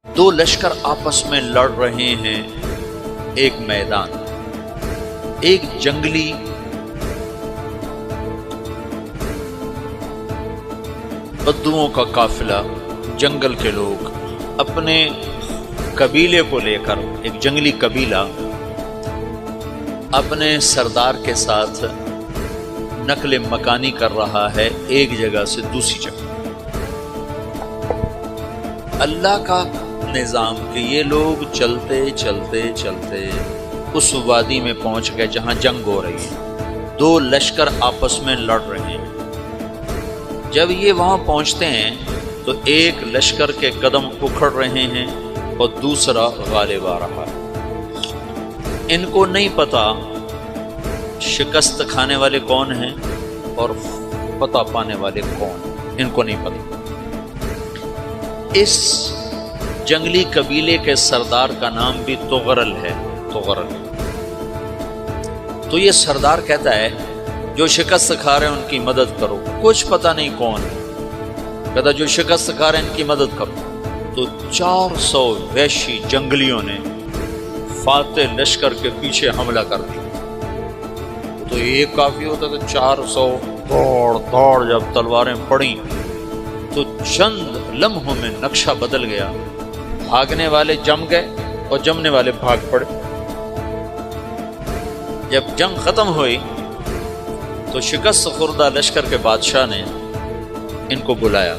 دو لشکر آپس میں لڑ رہے ہیں ایک میدان، ایک جنگلی بدوؤں کا قافلہ، جنگل کے لوگ اپنے قبیلے کو لے کر، ایک جنگلی قبیلہ اپنے سردار کے ساتھ نقل مکانی کر رہا ہے ایک جگہ سے دوسری جگہ۔ اللہ کا نظام کہ یہ لوگ چلتے چلتے چلتے اس وادی میں پہنچ گئے جہاں جنگ ہو رہی ہے، دو لشکر آپس میں لڑ رہے ہیں۔ جب یہ وہاں پہنچتے ہیں تو ایک لشکر کے قدم اکھڑ رہے ہیں اور دوسرا غالب آ رہا ہے۔ ان کو نہیں پتا شکست کھانے والے کون ہیں اور فتح پانے والے کون ہیں، ان کو نہیں پتا۔ اس جنگلی قبیلے کے سردار کا نام بھی تغرل ہے، تغرل۔ تو یہ سردار کہتا ہے جو شکست کھا رہے ہیں ان کی مدد کرو، کچھ پتہ نہیں کون ہے، کہتا جو شکست کھا رہے ہیں ان کی مدد کرو۔ تو 400 وحشی جنگلیوں نے فاتح لشکر کے پیچھے حملہ کر دیا۔ تو ایک کافی ہوتا تو 400 دوڑ جب تلواریں پڑیں تو چند لمحوں میں نقشہ بدل گیا، بھاگنے والے جم گئے اور جمنے والے بھاگ پڑے۔ جب جنگ ختم ہوئی تو شکست خوردہ لشکر کے بادشاہ نے ان کو بلایا،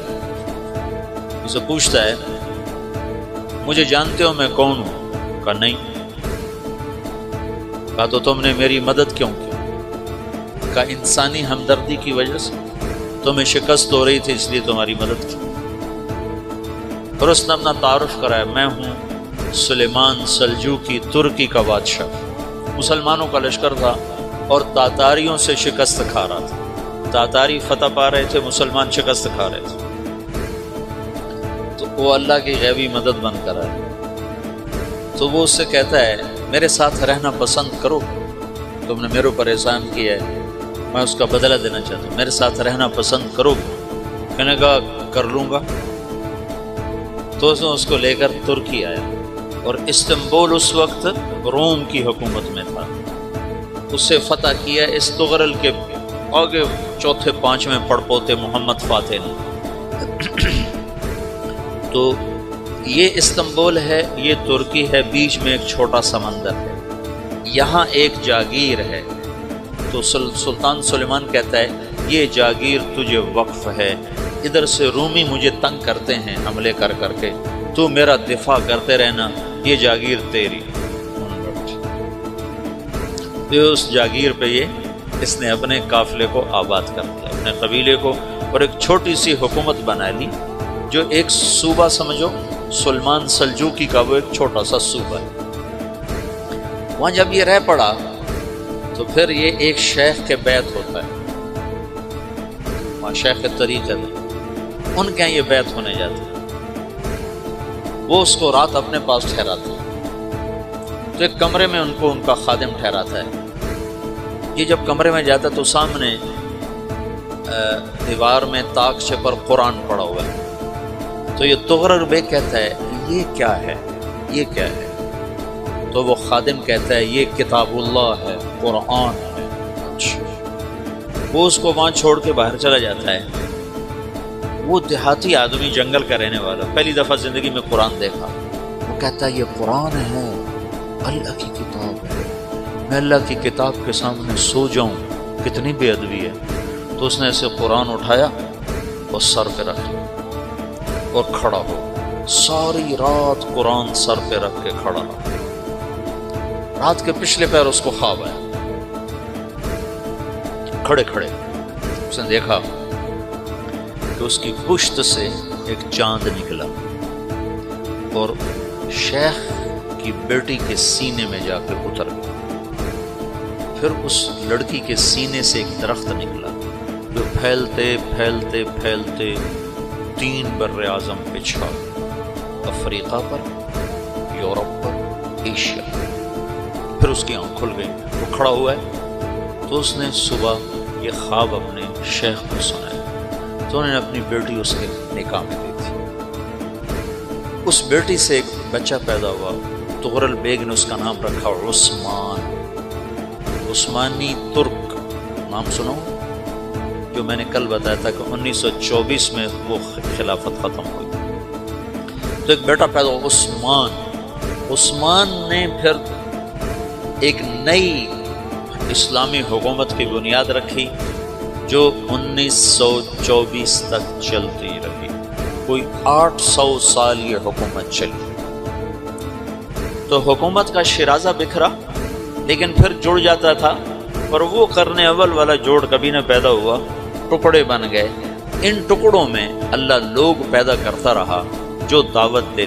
اسے پوچھتا ہے مجھے جانتے ہو میں کون ہوں؟ کہا نہیں۔ کہا تو تم نے میری مدد کیوں کی؟ کہا انسانی ہمدردی کی وجہ سے، تمہیں شکست ہو رہی تھی اس لیے تمہاری مدد کی۔ پھر اس نے اپنا تعارف کرایا، میں ہوں سلیمان سلجوقی، ترکی کا بادشاہ۔ مسلمانوں کا لشکر تھا اور تاتاریوں سے شکست کھا رہا تھا، تاتاری فتح پا رہے تھے، مسلمان شکست کھا رہے تھے۔ تو وہ اللہ کی غیبی مدد بن کر آئے۔ تو وہ اس سے کہتا ہے میرے ساتھ رہنا پسند کرو، تم نے میرے اوپر احسان کیا ہے، میں اس کا بدلہ دینا چاہتا ہوں، میرے ساتھ رہنا پسند کرو؟ کہنے کا کر لوں گا۔ تو اس نے اس کو لے کر ترکی آیا، اور استنبول اس وقت روم کی حکومت میں تھا، اسے فتح کیا اس تغرل کے آگے چوتھے پانچویں پڑپوتے محمد فاتح نے۔ تو یہ استنبول ہے، یہ ترکی ہے، بیچ میں ایک چھوٹا سمندر ہے، یہاں ایک جاگیر ہے۔ تو سلطان سلیمان کہتا ہے یہ جاگیر تجھے وقف ہے، ادھر سے رومی مجھے تنگ کرتے ہیں حملے کر کر کے، تو میرا دفاع کرتے رہنا، یہ جاگیر تیری۔ تو اس جاگیر پہ اس نے اپنے قافلے کو آباد کر دیا، اپنے قبیلے کو، اور ایک چھوٹی سی حکومت بنا لی، جو ایک صوبہ سمجھو سلمان سلجوقی کا، وہ ایک چھوٹا سا صوبہ ہے۔ وہاں جب یہ رہ پڑا تو پھر یہ ایک شیخ کے بیعت ہوتا ہے، وہاں شیخ طریقہ ہے، ان کے یہ بیعت ہونے جاتے ہیں، وہ اس کو رات اپنے پاس ٹھہراتے ہیں۔ تو ایک کمرے میں ان کو ان کا خادم ٹھہراتا ہے۔ یہ جب کمرے میں جاتا ہے تو سامنے دیوار میں طاقچے پر قرآن پڑا ہوا ہے۔ تو یہ تغرل بیگ کہتا ہے یہ کیا ہے، یہ کیا ہے؟ تو وہ خادم کہتا ہے یہ کتاب اللہ ہے، قرآن ہے۔ وہ اس کو وہاں چھوڑ کے باہر چلا جاتا ہے۔ وہ دیہاتی آدمی، جنگل کا رہنے والا، پہلی دفعہ زندگی میں قرآن دیکھا، وہ کہتا ہے یہ قرآن ہے، اللہ کی کتاب ہے، میں اللہ کی کتاب کے سامنے سو جاؤں، کتنی بے ادبی ہے۔ تو اس نے ایسے قرآن اٹھایا اور سر پہ رکھ لیا اور کھڑا ہو، ساری رات قرآن سر پہ رکھ کے کھڑا رہا۔ رات کے پچھلے پہر اس کو خواب آیا، کھڑے کھڑے اس نے دیکھا کہ اس کی پشت سے ایک چاند نکلا اور شیخ کی بیٹی کے سینے میں جا کے اتر گیا۔ پھر اس لڑکی کے سینے سے ایک درخت نکلا جو پھیلتے پھیلتے پھیلتے 3 بر اعظم پہ چھا گیا، افریقہ پر، یورپ پر، ایشیا پر۔ پھر اس کی آنکھ کھل گئی، وہ کھڑا ہوا ہے۔ تو اس نے صبح یہ خواب اپنے شیخ کو سنایا، تو انہوں نے اپنی بیٹی اس کے نکاح میں دی تھی۔ اس بیٹی سے ایک بچہ پیدا ہوا، تغرل بیگ نے اس کا نام رکھا عثمان، عثمانی ترک نام سنو، جو میں نے کل بتایا تھا کہ 1924 میں وہ خلافت ختم ہوئی۔ تو ایک بیٹا پیدا ہوا عثمان، عثمان نے پھر ایک نئی اسلامی حکومت کی بنیاد رکھی جو 1924 تک چلتی رہی، کوئی 800 سال یہ حکومت چلی۔ تو حکومت کا شیرازہ بکھرا لیکن پھر جڑ جاتا تھا، اور وہ قرن اول والا جوڑ کبھی نہ پیدا ہوا، ٹکڑے بن گئے۔ ان ٹکڑوں میں اللہ لوگ پیدا کرتا رہا جو دعوت دے